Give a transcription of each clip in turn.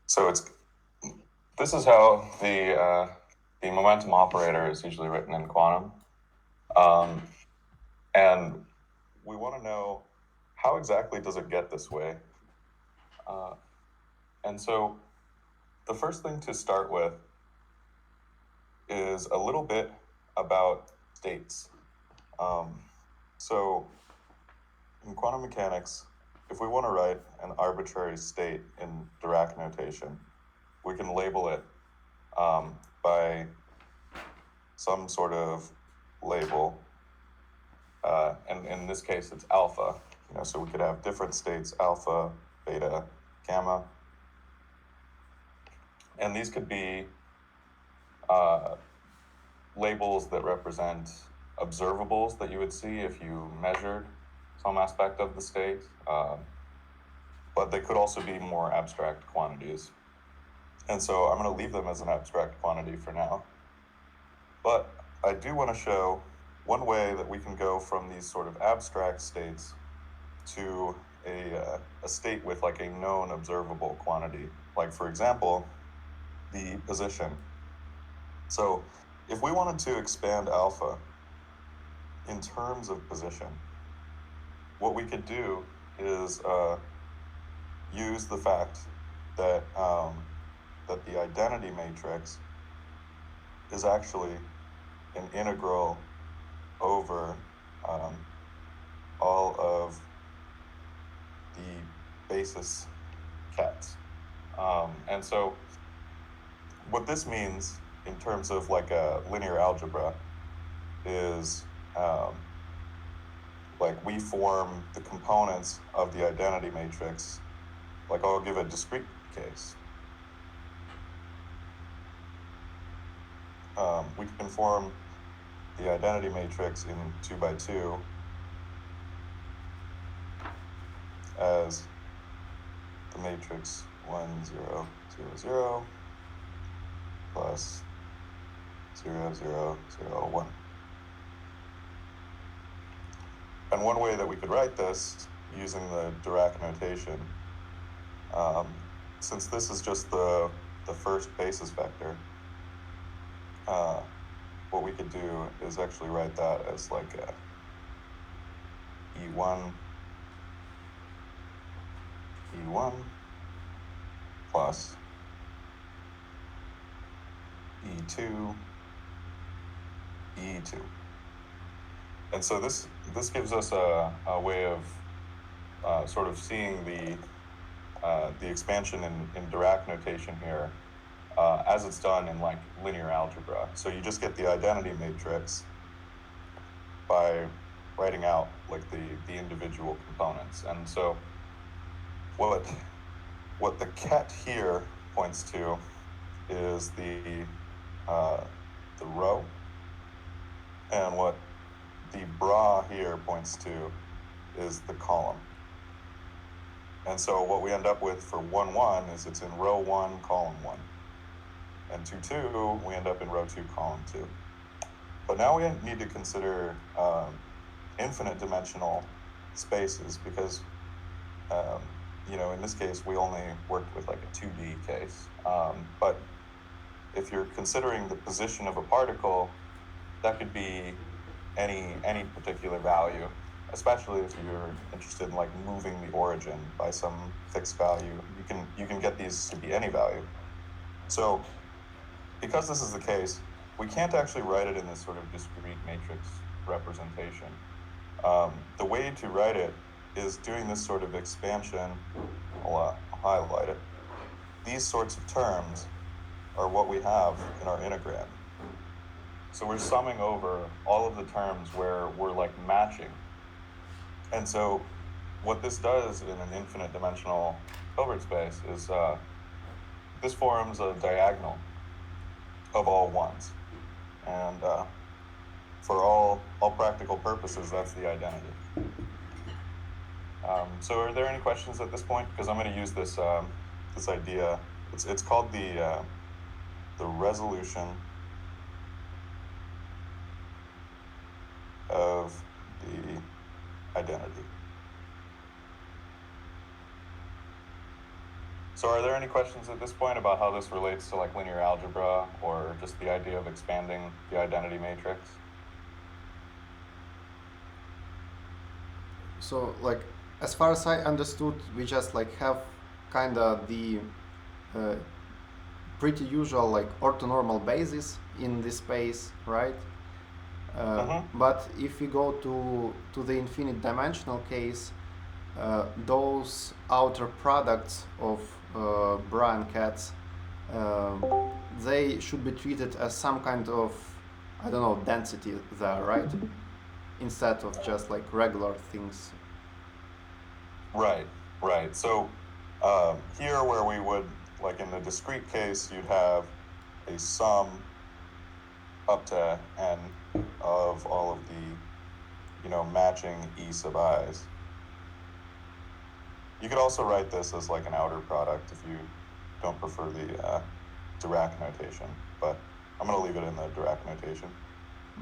So this is how the momentum operator is usually written in quantum. And we want to know how exactly does it get this way? And so the first thing to start with is a little bit about states. So in quantum mechanics, if we want to write an arbitrary state in Dirac notation, we can label it by some sort of label. And in this case, it's alpha. So we could have different states, alpha, beta, gamma. And these could be labels that represent observables that you would see if you measured some aspect of the state. But they could also be more abstract quantities. And so I'm going to leave them as an abstract quantity for now. But I do want to show one way that we can go from these sort of abstract states to a state with like a known observable quantity. Like, for example, the position. So if we wanted to expand alpha in terms of position, what we could do is use the fact that that the identity matrix is actually an integral over all of the basis kets. And so what this means in terms of like a linear algebra is like we form the components of the identity matrix. Like I'll give a discrete case. We can form the identity matrix in 2 by 2 as the matrix 1, 0, 0, 0 plus 0, 0, 0, 1. And one way that we could write this using the Dirac notation, since this is just the first basis vector, what we could do is actually write that as like a E1 plus E2 E2. And so this gives us a way of sort of seeing the expansion in Dirac notation here as it's done in like linear algebra. So you just get the identity matrix by writing out like the individual components. And so what the ket here points to is the row, and what the bra here points to is the column. And so what we end up with for 1, 1 is it's in row 1, column 1. And 2, 2, we end up in row 2, column 2. But now we need to consider infinite dimensional spaces because, in this case, we only worked with like a 2D case. But if you're considering the position of a particle, that could be any particular value, especially if you're interested in like moving the origin by some fixed value. You can get these to be any value. So because this is the case, we can't actually write it in this sort of discrete matrix representation. The way to write it is doing this sort of expansion. I'll highlight it. These sorts of terms are what we have in our integrand. So we're summing over all of the terms where we're like matching. And so what this does in an infinite dimensional Hilbert space is this forms a diagonal of all ones. And for all practical purposes, that's the identity. So are there any questions at this point? Because I'm going to use this this idea. It's called the resolution of the identity. So are there any questions at this point about how this relates to like linear algebra or just the idea of expanding the identity matrix? So like as far as I understood, we just like have kind of the uh, pretty usual like orthonormal basis in this space, right? Mm-hmm. But if we go to the infinite dimensional case, those outer products of bra and cats, uh, they should be treated as some kind of, I don't know, density there, right? Instead of just like regular things. Right, right. So here where we would, like in the discrete case, you'd have a sum up to n of all of the, matching E sub i's. You could also write this as like an outer product if you don't prefer the Dirac notation, but I'm going to leave it in the Dirac notation.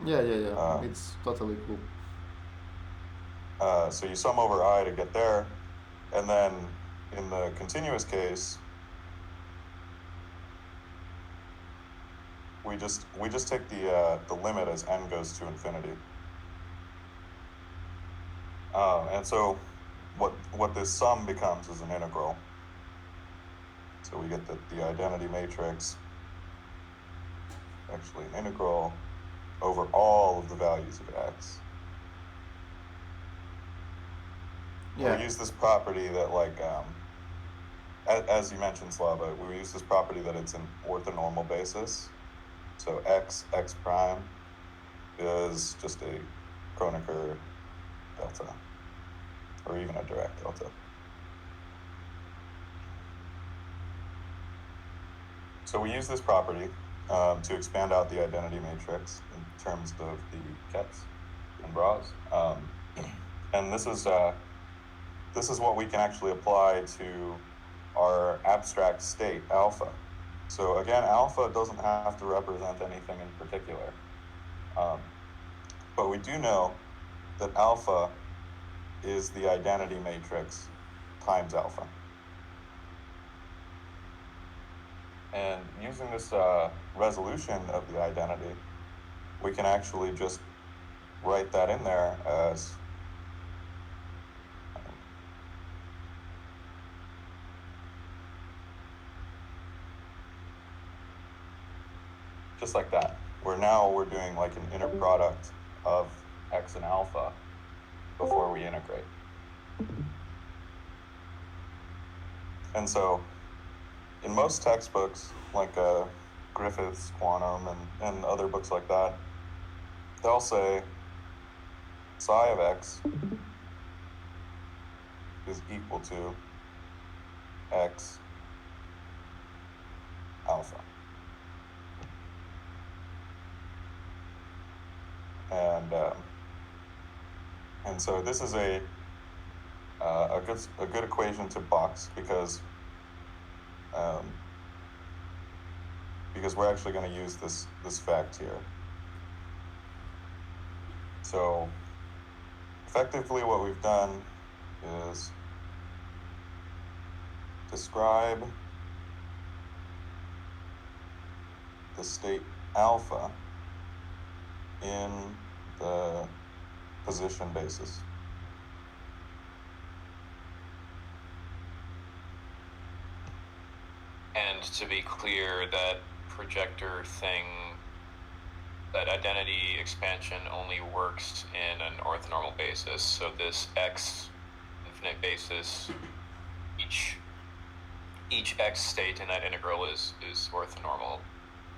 Yeah, yeah, yeah. Um, It's totally cool. so you sum over I to get there, and then in the continuous case, we just take the limit as n goes to infinity. And so what this sum becomes is an integral. So we get the identity matrix, actually an integral over all of the values of x. And Yeah, we use this property that like, as you mentioned, Slava, we use this property that it's an orthonormal basis. So x prime is just a Kronecker delta, or even a Dirac delta. So we use this property to expand out the identity matrix in terms of the kets and bras. And this is what we can actually apply to our abstract state, alpha. So again, alpha doesn't have to represent anything in particular. But we do know that alpha is the identity matrix times alpha. And using this resolution of the identity, we can actually just write that in there as just like that. Where now we're doing like an inner product of x and alpha before we integrate. And so in most textbooks, like Griffith's Quantum and other books like that, they'll say psi of x is equal to x alpha. And so this is a good equation to box because we're actually going to use this fact here. So effectively what we've done is describe the state alpha in the position basis. And to be clear, that projector thing, that identity expansion only works in an orthonormal basis. So this x infinite basis, each x state in that integral is orthonormal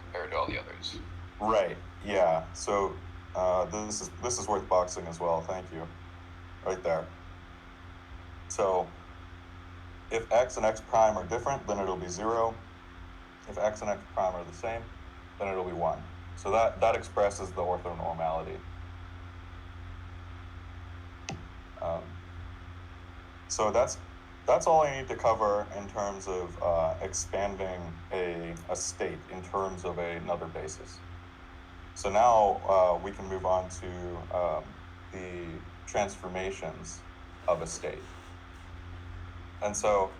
compared to all the others. Right. Yeah. So this is worth boxing as well. Thank you. Right there. So if x and x prime are different, then it'll be 0. If x and x prime are the same, then it'll be 1. So that expresses the orthonormality. So that's all I need to cover in terms of expanding a state in terms of another basis. So now we can move on to the transformations of a state. And so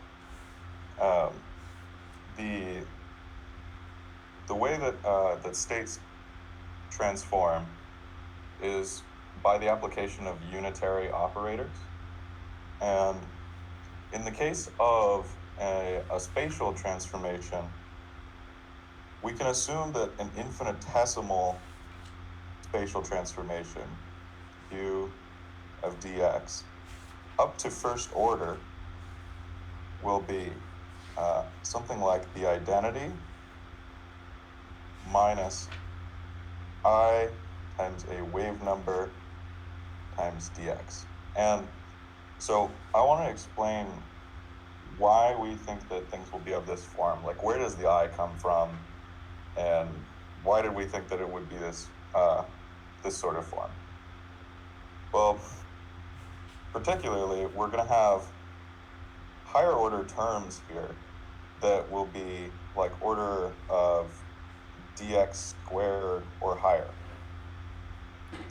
the way that states transform is by the application of unitary operators. And in the case of a spatial transformation, we can assume that an infinitesimal spatial transformation, u of dx, up to first order will be something like the identity minus I times a wave number times dx. And so I want to explain why we think that things will be of this form. Like, where does the I come from, and why did we think that it would be this sort of form? Well, particularly, we're going to have higher order terms here that will be like order of dx squared or higher.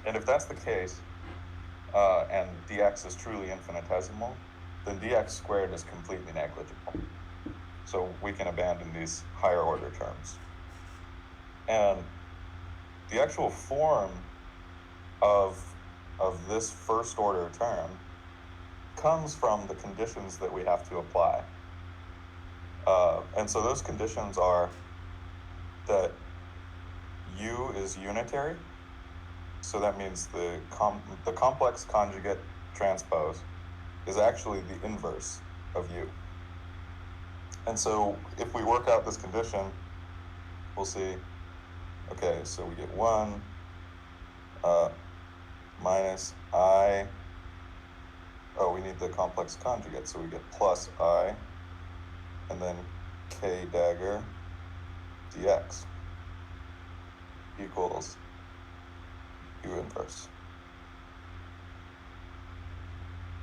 And if that's the case, and dx is truly infinitesimal, then dx squared is completely negligible. So we can abandon these higher order terms. And the actual form of this first order term comes from the conditions that we have to apply. And so those conditions are that U is unitary. So that means the complex conjugate transpose is actually the inverse of U. And so if we work out this condition, we'll see, okay, so we get 1 minus I, we need the complex conjugate, so we get plus I, and then k dagger dx equals U inverse.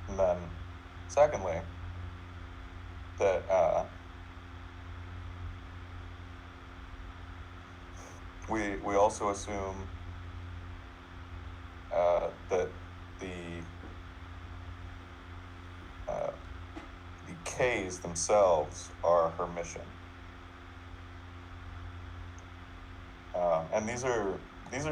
And then, secondly, that we also assume that the k's themselves are Hermitian. And these are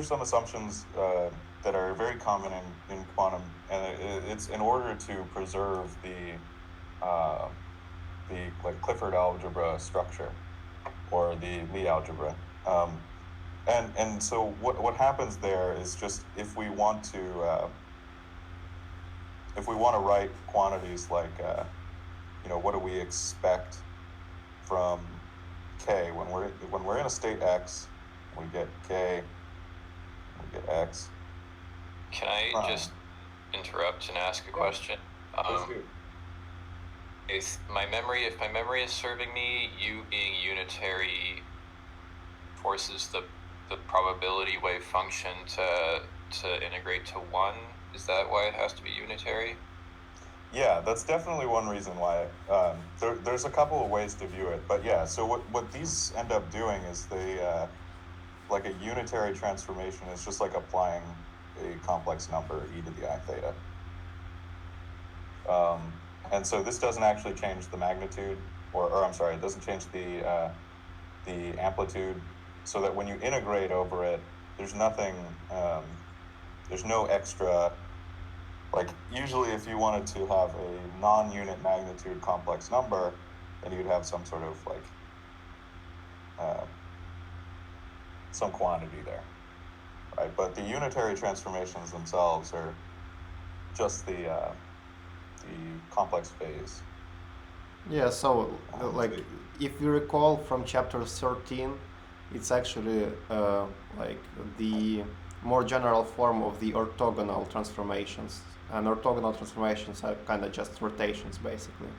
some assumptions that are very common in quantum, and it's in order to preserve the like Clifford algebra structure or the Lie algebra. And so what happens there is just if we want to write quantities like what do we expect from k when we're in a state x, we get k, we get x. Can I just interrupt and ask a question? If my memory is serving me, U being unitary forces the probability wave function to integrate to 1. Is that why it has to be unitary? Yeah, that's definitely one reason why. There's a couple of ways to view it, but yeah. So what these end up doing is they like a unitary transformation is just like applying a complex number e to the I theta. And so this doesn't actually change the magnitude, or I'm sorry, it doesn't change the amplitude, so that when you integrate over it, there's nothing, there's no extra, like usually if you wanted to have a non-unit magnitude complex number, then you'd have some sort of like, some quantity there, right? But the unitary transformations themselves are just the complex phase. Yeah, so like if you recall from chapter 13, it's actually like the more general form of the orthogonal transformations. And orthogonal transformations are kind of just rotations basically,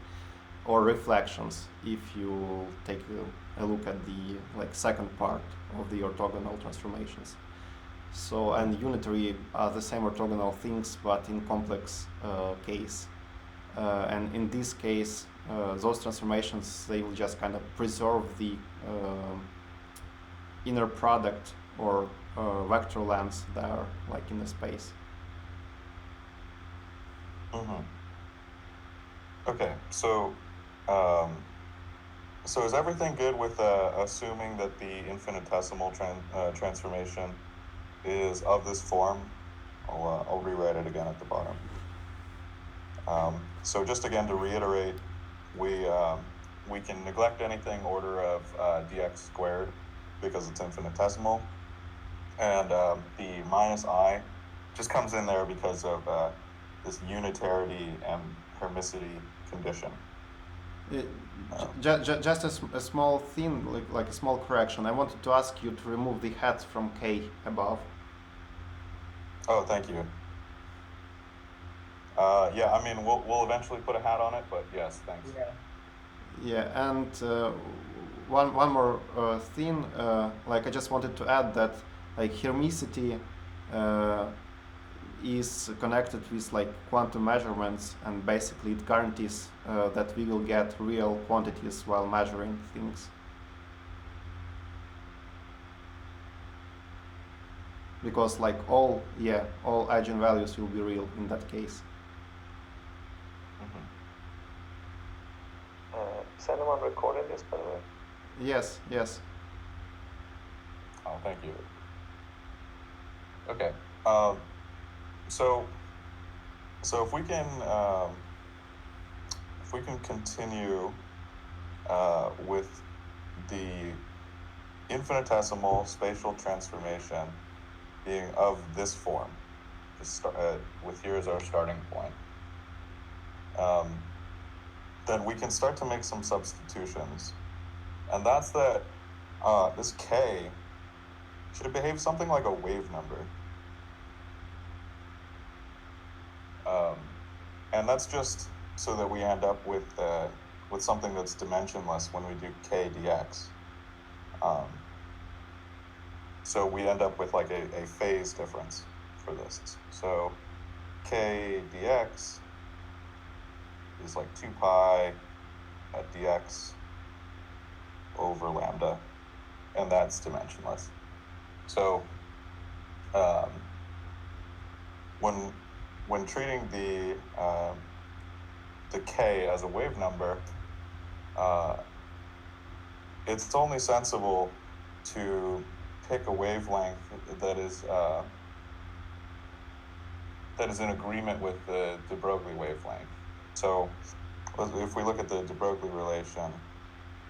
or reflections if you take a look at the like second part of the orthogonal transformations. So, and unitary are the same orthogonal things but in complex case. And in this case, those transformations, they will just kind of preserve the inner product or vector lengths that are like in the space. Mm-hmm. Okay, so So is everything good with assuming that the infinitesimal transformation is of this form? I'll rewrite it again at the bottom. So just again to reiterate, we can neglect anything order of dx squared because it's infinitesimal, and the minus I just comes in there because of this unitarity and hermicity condition. Just a small thing, like a small correction. I wanted to ask you to remove the hat from K above. Oh, thank you. Yeah, I mean, we'll eventually put a hat on it, but yes, thanks. Yeah, and one more thing, like I just wanted to add that like hermicity is connected with like quantum measurements, and basically it guarantees that we will get real quantities while measuring things. Because like all eigenvalues will be real in that case. Is anyone recording this, by the way? Yes. Oh, thank you. Okay. So if we can continue with the infinitesimal spatial transformation being of this form, just start with here as our starting point, then we can start to make some substitutions, and that's that this k should behave something like a wave number. And that's just so that we end up with something that's dimensionless when we do k dx. So we end up with like a phase difference for this. So k dx is like 2 pi at dx over lambda, and that's dimensionless. So when treating the k as a wave number, it's only sensible to pick a wavelength that is in agreement with the de Broglie wavelength. So if we look at the de Broglie relation,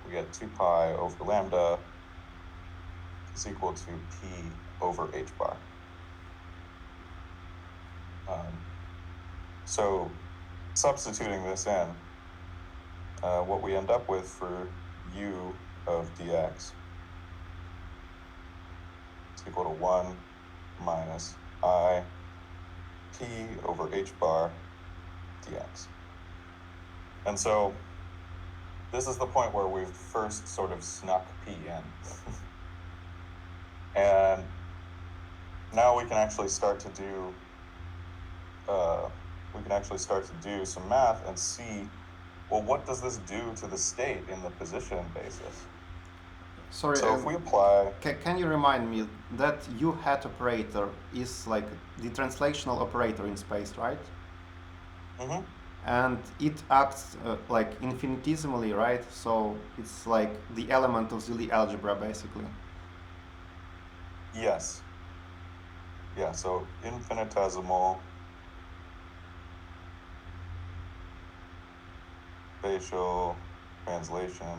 we get 2 pi over lambda is equal to p over h bar. So substituting this in, what we end up with for u of dx is equal to 1 minus I p over h bar dx. And so this is the point where we've first sort of snuck p in. And now we can actually start to do some math and see, well, what does this do to the state in the position basis? Sorry, so if we apply... Can you remind me that U hat operator is like the translational operator in space, right? Mm-hmm. And it acts like infinitesimally, right? So it's like the element of the Lie algebra, basically. Yes. Yeah, so infinitesimal spatial translation.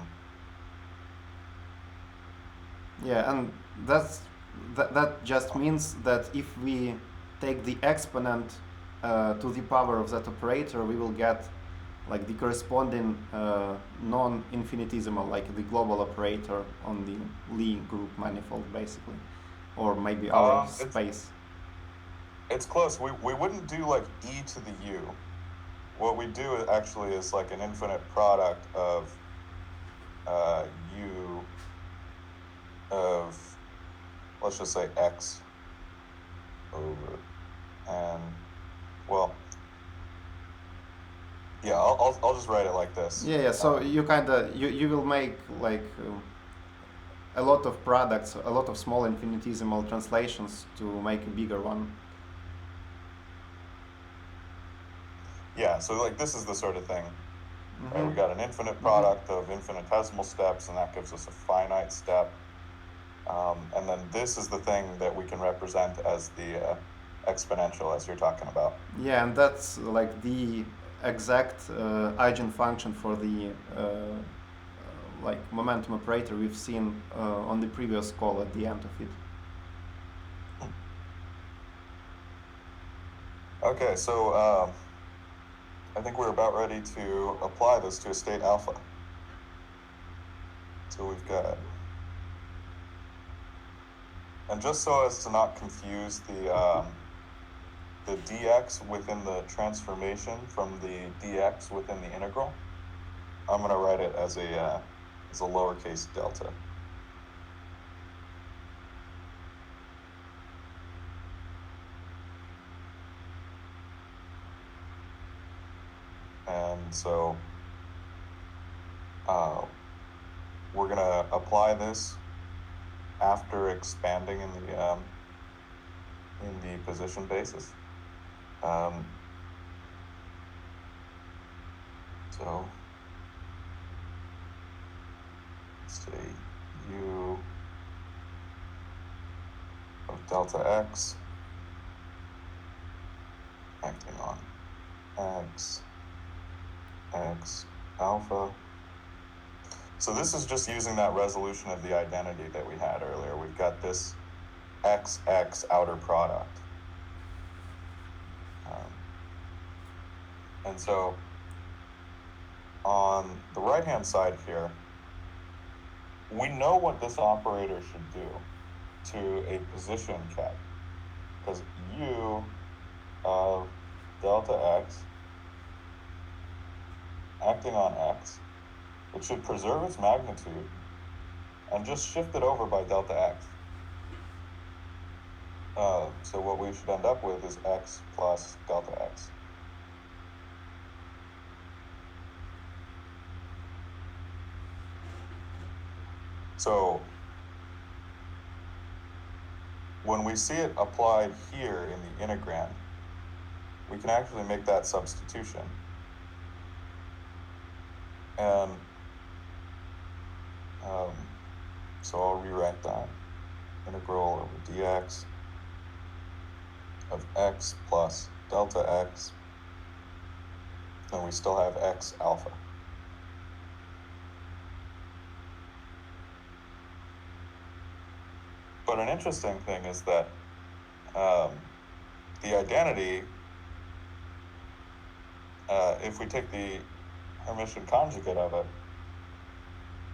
Yeah, and that just means that if we take the exponent to the power of that operator, we will get like the corresponding non-infinitesimal, like the global operator on the Lie group manifold, basically, or maybe our space. It's close. We wouldn't do like e to the u. What we do actually is like an infinite product of u of, let's just say, x over, and well, yeah, I'll just write it like this. Yeah. So you you will make like a lot of products, a lot of small infinitesimal translations to make a bigger one. Yeah. So like this is the sort of thing. Right? We got an infinite product of infinitesimal steps, and that gives us a finite step. And then this is the thing that we can represent as the exponential, as you're talking about. Yeah, and that's like the exact eigenfunction for the like momentum operator we've seen on the previous call at the end of it. Okay, so I think we're about ready to apply this to a state alpha. So we've got, and just so as to not confuse the dx within the transformation from the dx within the integral, I'm going to write it as a lowercase delta. And so we're going to apply this after expanding in the position basis. So let's say u of delta x acting on x alpha. So this is just using that resolution of the identity that we had earlier. We've got this x outer product. And so on the right-hand side here, we know what this operator should do to a position ket, because u of delta x acting on x, it should preserve its magnitude and just shift it over by delta x. So what we should end up with is x plus delta x. So when we see it applied here in the integrand, we can actually make that substitution. And so I'll rewrite that. Integral over dx of x plus delta x. And we still have x alpha. But an interesting thing is that the identity, if we take the Hermitian conjugate of it,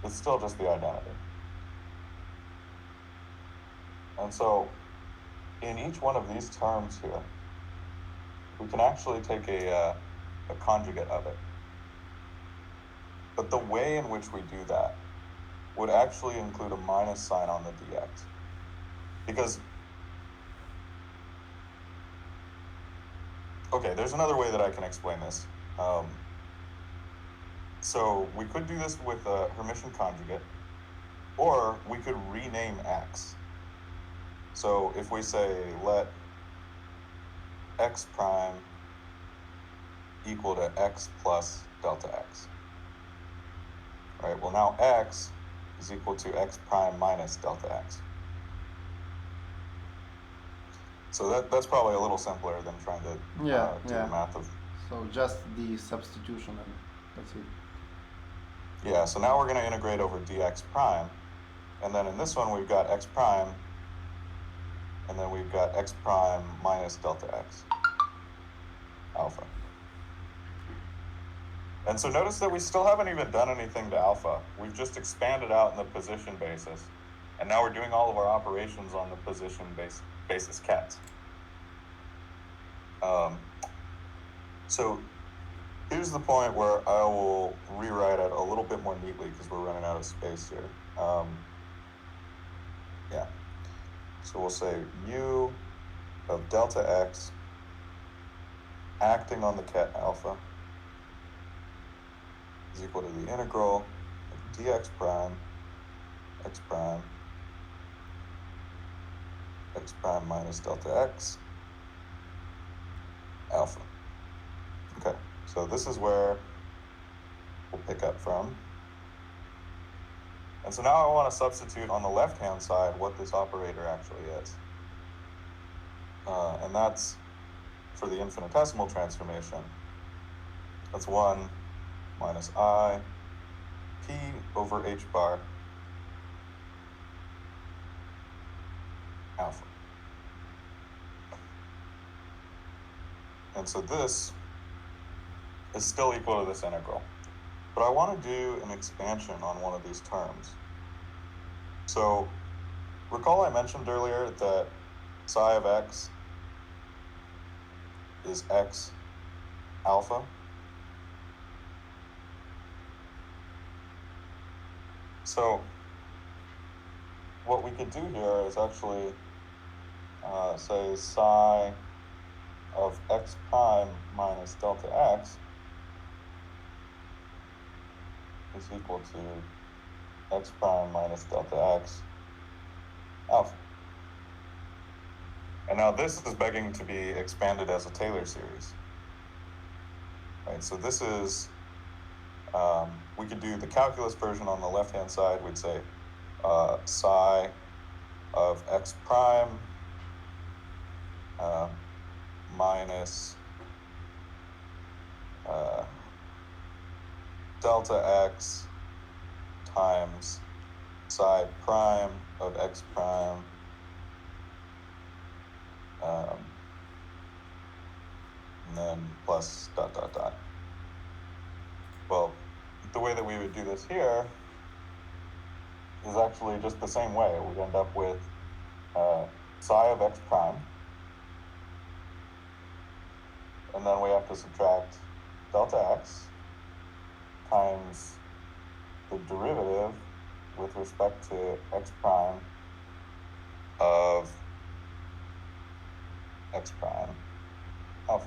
it's still just the identity. And so in each one of these terms here, we can actually take a conjugate of it. But the way in which we do that would actually include a minus sign on the dx. Because, okay, there's another way that I can explain this. So we could do this with a Hermitian conjugate, or we could rename x. So if we say let x prime equal to x plus delta x, right? Well, now x is equal to x prime minus delta x. So that's probably a little simpler than trying to do the math of. So just the substitution, and that's it. Yeah, so now we're going to integrate over dx prime, and then in this one we've got x prime, and then we've got x prime minus delta x alpha. And so notice that we still haven't even done anything to alpha. We've just expanded out in the position basis, and now we're doing all of our operations on the position basis kets. So here's the point where I will rewrite it a little bit more neatly because we're running out of space here. Yeah. So we'll say u of delta x acting on the ket alpha is equal to the integral of dx prime, x prime minus delta x alpha. Okay, so this is where we'll pick up from. And so now I want to substitute on the left-hand side what this operator actually is. And that's for the infinitesimal transformation. That's 1 minus I p over h bar alpha. And so this is still equal to this integral. But I want to do an expansion on one of these terms. So recall I mentioned earlier that psi of x is x alpha. So what we could do here is actually say psi of x prime minus delta x is equal to x prime minus delta x alpha. And now this is begging to be expanded as a Taylor series. Right, so this is, we could do the calculus version on the left-hand side. We'd say psi of x prime minus delta x times psi prime of x prime and then plus dot dot dot. Well, the way that we would do this here is actually just the same way. We'd end up with psi of x prime, and then we have to subtract delta x times the derivative with respect to x prime of x prime alpha.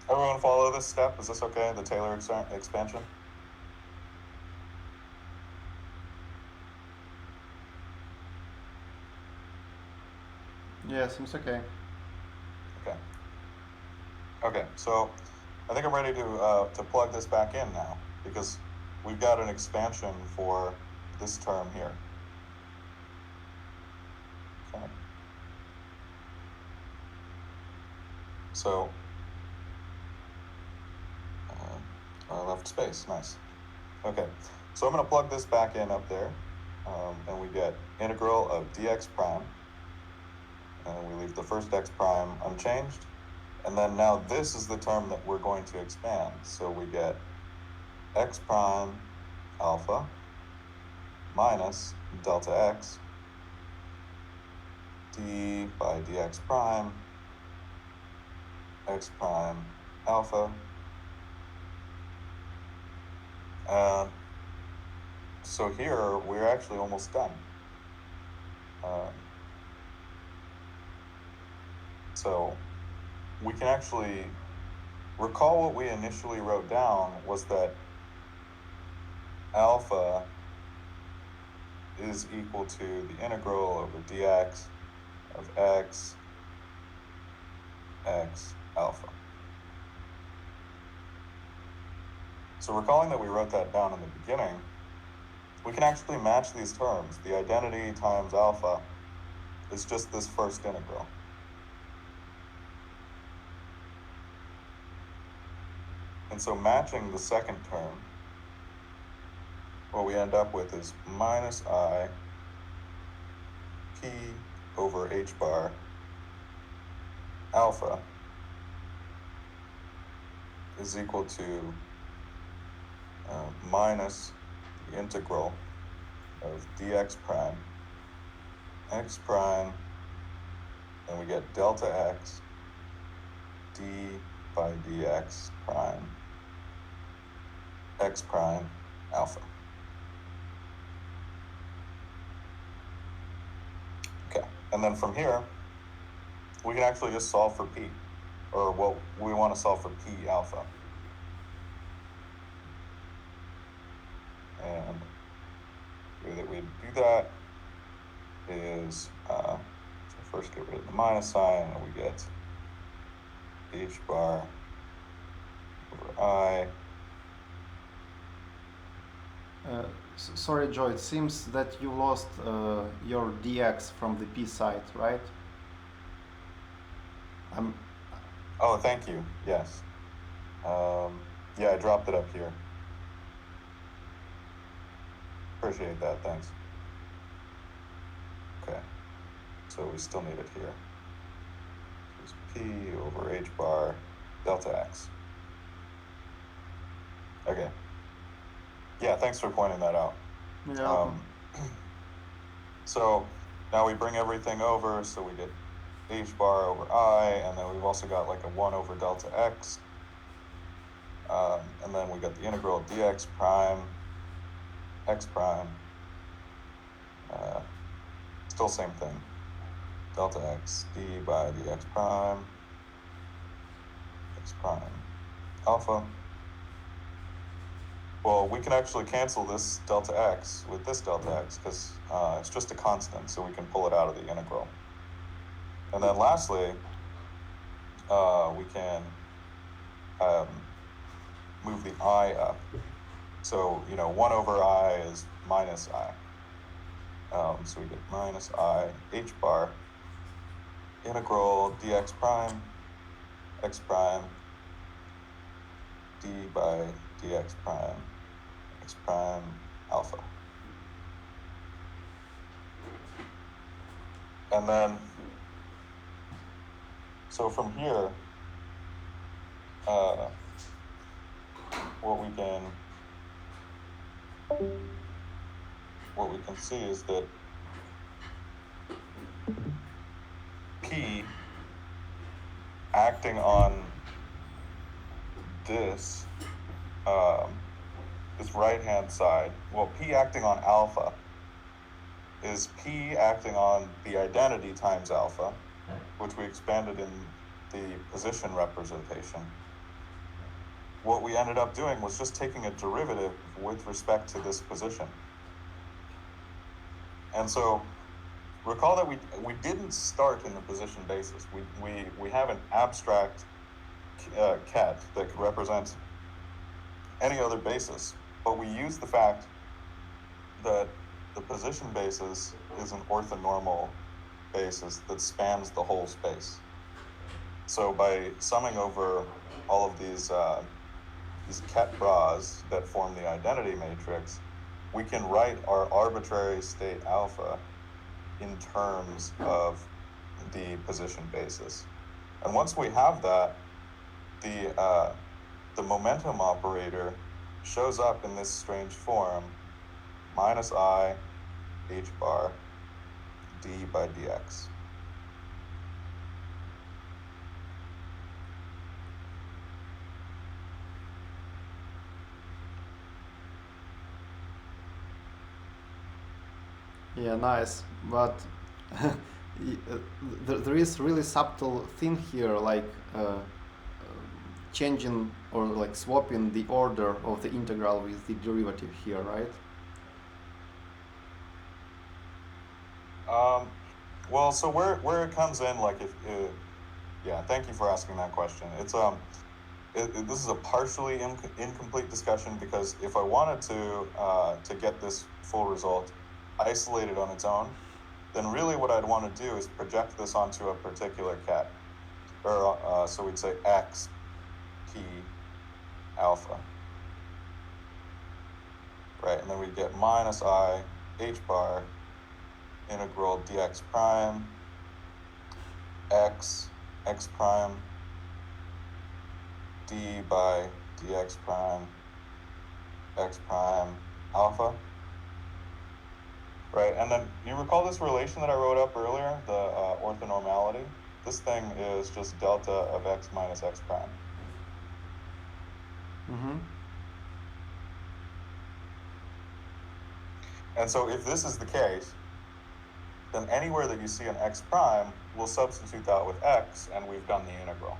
Everyone follow this step? Is this okay, the Taylor expansion? Yeah, seems okay. Okay. Okay, so I think I'm ready to plug this back in now, because we've got an expansion for this term here. Okay. So I left space, nice. Okay, so I'm going to plug this back in up there, and we get integral of dx prime, and we leave the first x prime unchanged, and then now this is the term that we're going to expand. So we get x prime alpha minus delta x d by dx prime x prime alpha. So here we're actually almost done. So we can actually recall what we initially wrote down was that alpha is equal to the integral over dx of x alpha. So recalling that we wrote that down in the beginning, we can actually match these terms. The identity times alpha is just this first integral. And so matching the second term, what we end up with is minus I p over h bar alpha is equal to minus the integral of dx prime x prime, and we get delta x d by dx prime x prime alpha. Okay, and then from here, we can actually just solve for p, or well, we want to solve for p alpha. And the way that we do that is, so first get rid of the minus sign, and we get h bar over I. Sorry, Joe, it seems that you lost your dx from the p side, right? Oh, thank you. Yes. Yeah, I dropped it up here. Appreciate that. Thanks. Okay. So we still need it here. It's P over H bar delta X. Okay. Yeah, thanks for pointing that out. Yeah. So now we bring everything over, so we get H bar over I, and then we've also got like a 1 over delta X. And then we got the integral of dx prime, x prime, still same thing, delta x d by dx prime, x prime alpha. Well, we can actually cancel this delta x with this delta x because it's just a constant, so we can pull it out of the integral. And then lastly, we can move the I up. So, 1 over I is minus I. So we get minus I H bar integral dx prime x prime d by dx prime x prime alpha. And then, so from here, what we can see is that P acting on this right-hand side, well, P acting on alpha is P acting on the identity times alpha, which we expanded in the position representation. What we ended up doing was just taking a derivative with respect to this position. And so recall that we didn't start in the position basis. We have an abstract ket that could represent any other basis, but we use the fact that the position basis is an orthonormal basis that spans the whole space. So by summing over all of these ket bras that form the identity matrix, we can write our arbitrary state alpha in terms of the position basis. And once we have that, the momentum operator shows up in this strange form, minus I H bar d by dx. Yeah, nice. But there is really subtle thing here, like changing or like swapping the order of the integral with the derivative here, right? Well, so where it comes in, like yeah, thank you for asking that question. It's this is a partially incomplete discussion because if I wanted to get this full result isolated on its own, then really what I'd want to do is project this onto a particular ket, or so we'd say x p alpha, right? And then we'd get minus I H bar integral dx prime x prime d by dx prime x prime alpha, right? And then you recall this relation that I wrote up earlier, the orthonormality? This thing is just delta of x minus x prime. Mm-hmm. And so if this is the case, then anywhere that you see an x prime, we'll substitute that with x, and we've done the integral.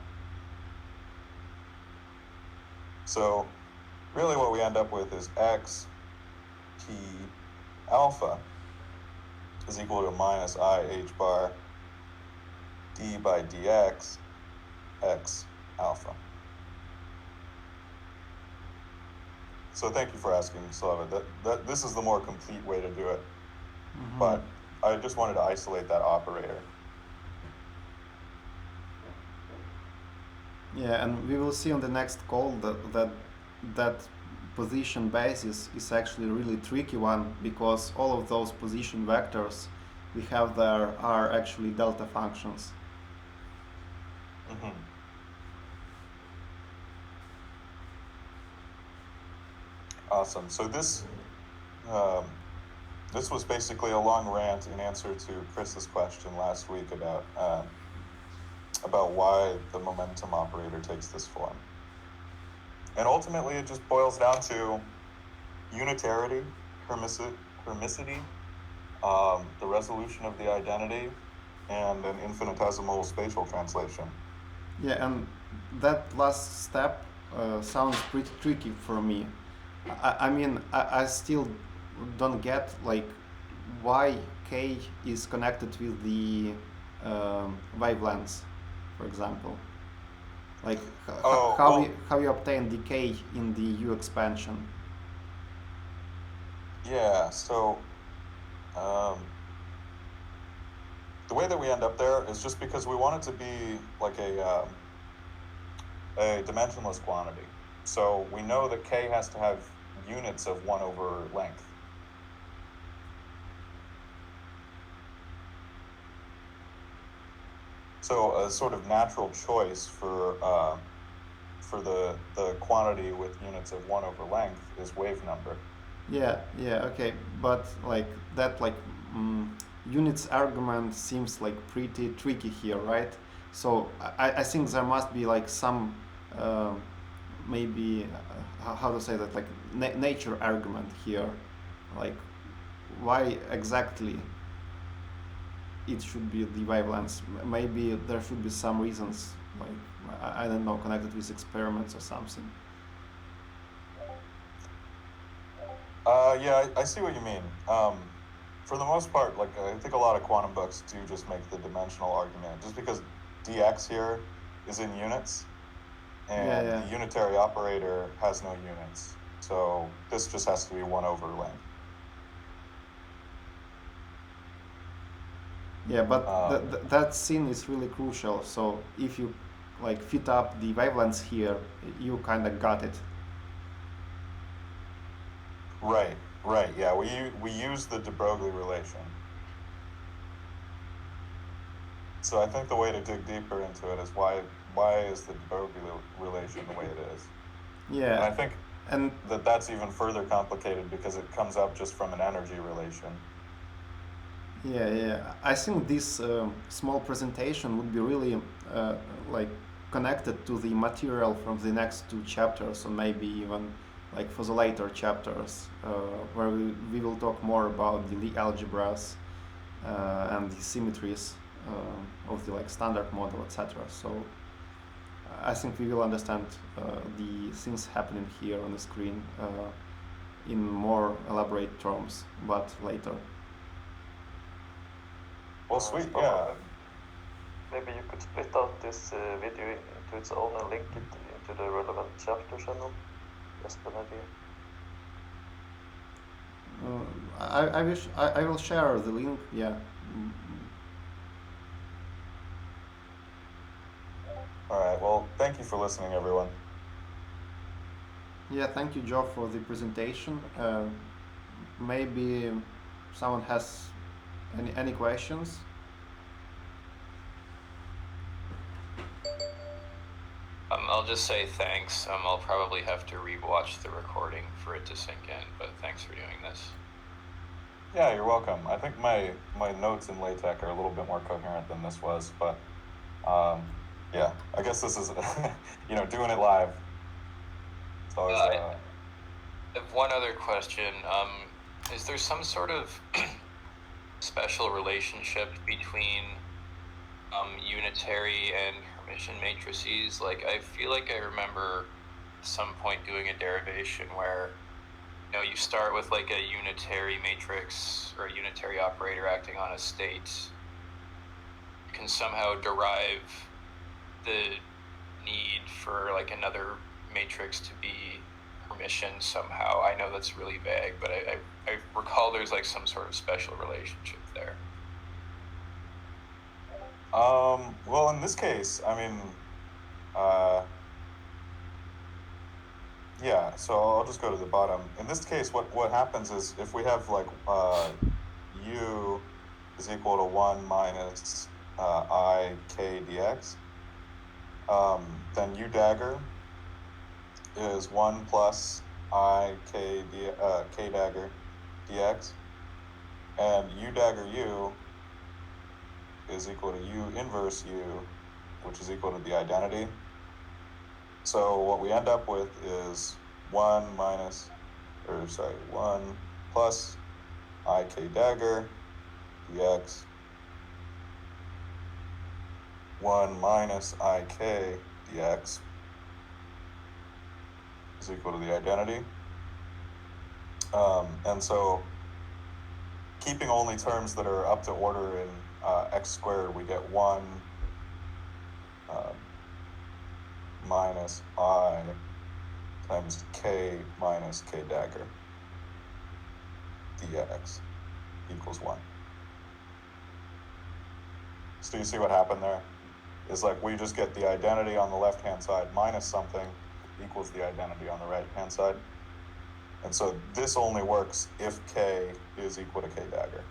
So really what we end up with is x p alpha is equal to minus I H bar d by dx x alpha. So thank you for asking, Slava. That this is the more complete way to do it. Mhm. But I just wanted to isolate that operator. Yeah, and we will see on the next call that position basis is actually a really tricky one, because all of those position vectors we have there are actually delta functions. Mm-hmm. Awesome. So um, this was basically a long rant in answer to Chris's question last week about why the momentum operator takes this form. And ultimately, it just boils down to unitarity, hermicity, the resolution of the identity, and an infinitesimal spatial translation. Yeah, and that last step sounds pretty tricky for me. I mean, I still don't get like why k is connected with the wavelengths, for example. Like Oh, well, how you obtain decay in the U expansion. yeah, so um, the way that we end up there is just because we want it to be like a dimensionless quantity. So we know that k has to have units of 1 over length. So a sort of natural choice for the quantity with units of 1 over length is wave number. Yeah, okay, but like that mm, units argument seems like pretty tricky here, right? So I think there must be like some uh, maybe how to say that, like nature argument here, like why exactly it should be the wavelengths. Maybe there should be some reasons, like I don't know, connected with experiments or something. Yeah, I see what you mean. For the most part, like I think a lot of quantum books do just make the dimensional argument, just because dx here is in units, Yeah, and yeah. the unitary operator has no units. So this just has to be 1 over length. Yeah, but Um, that scene is really crucial. So if you like fit up the wavelengths here, you kind of got it. right, right. Yeah, we use the de Broglie relation. So I think the way to dig deeper into it is why is the de Broglie relation the way it is? And Yeah, I think and that's even further complicated because it comes up just from an energy relation. yeah. I think this small presentation would be really uh, like connected to the material from the next two chapters, or maybe even like for the later chapters, where we will talk more about the Lie algebras and the symmetries of the like standard model, etc. So I think we will understand the things happening here on the screen in more elaborate terms, but later. Well, sweet, yeah. Maybe you could split out this video into its own and link it into the relevant chapter channel. Just an idea. I will share the link. Yeah. All right. Well, thank you for listening, everyone. Yeah. Thank you, Joe, for the presentation. Maybe someone has any questions. I'll just say thanks. I'll probably have to rewatch the recording for it to sink in, but thanks for doing this. Yeah, you're welcome. I think my notes in LaTeX are a little bit more coherent than this was, but yeah, I guess this is doing it live. It's always I have one other question. Is there some sort of special relationship between unitary and Hermitian matrices? Like, I feel like I remember at some point doing a derivation where you start with like a unitary matrix or a unitary operator acting on a state. You can somehow derive the need for like another matrix to be Hermitian somehow. I know that's really vague, but I recall there's like some sort of special relationship there. Well, in this case, I mean, yeah, so I'll just go to the bottom. In this case, what happens is if we have like u is equal to 1 minus I k dx, then u dagger is 1 plus I k dagger dx, and u dagger u is equal to u inverse u, which is equal to the identity. So what we end up with is 1 plus I k dagger dx, 1 minus I k dx is equal to the identity. And so keeping only terms that are up to order in x squared, we get 1 minus I times k minus k dagger dx equals 1. So you see what happened there? Is like we just get the identity on the left-hand side minus something equals the identity on the right-hand side. And so this only works if k is equal to k dagger.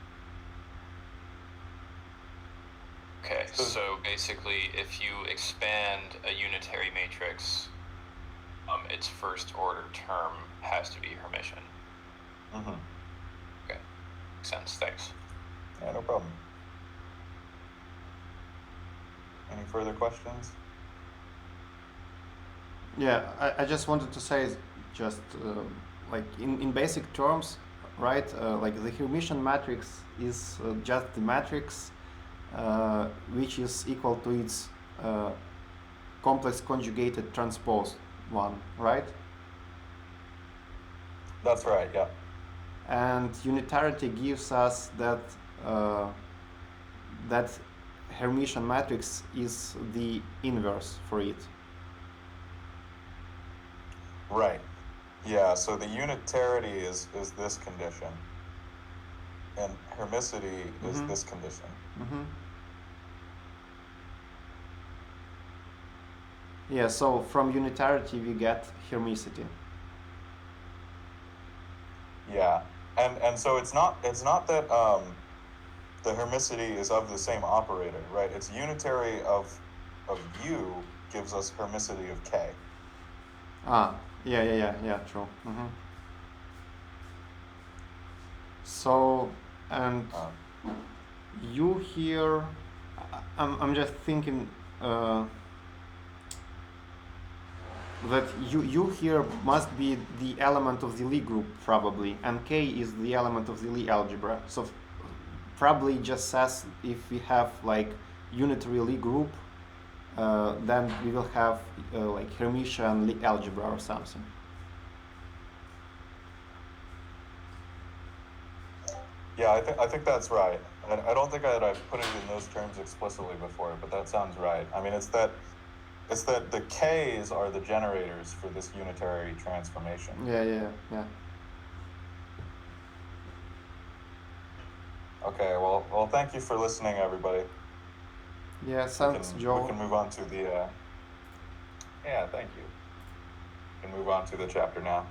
Okay, so basically if you expand a unitary matrix, its first order term has to be Hermitian. Mm-hmm. Okay, makes sense, thanks. Yeah, no problem. Any further questions? Yeah, I just wanted to say, just like in basic terms, right? Like the Hermitian matrix is just the matrix which is equal to its complex conjugated transpose one, right? That's right, yeah. And unitarity gives us that that Hermitian matrix is the inverse for it. Right. Yeah, so the unitarity is this condition, and hermicity is this condition. Mm-hmm. Yeah, so from unitarity we get hermicity. Yeah, and so it's not that the hermicity is of the same operator, right? It's unitary of u gives us hermicity of k. Yeah, true. Mm-hmm. So, and you here, I'm just thinking that you here must be the element of the Lie group probably, and k is the element of the Lie algebra. So probably just says if we have like unitary Lie group, then we will have like Hermitian Lie algebra or something. Yeah, I think that's right. I don't think I've put it in those terms explicitly before, but that sounds right. I mean, it's that the k's are the generators for this unitary transformation. Yeah. Okay, well, thank you for listening, everybody. Yeah, thanks, Joe. We can move on to the. Yeah, thank you. We can move on to the chapter now.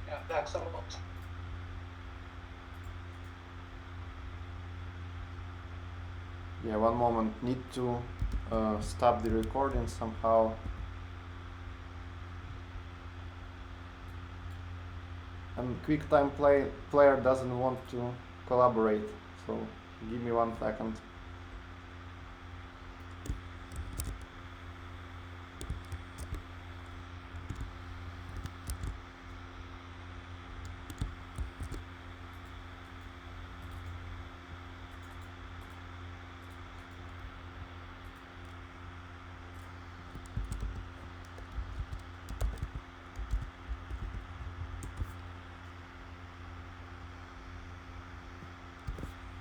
Yeah, thanks a lot. Yeah, one moment. Need to stop the recording somehow. And QuickTime player doesn't want to collaborate, so give me 1 second.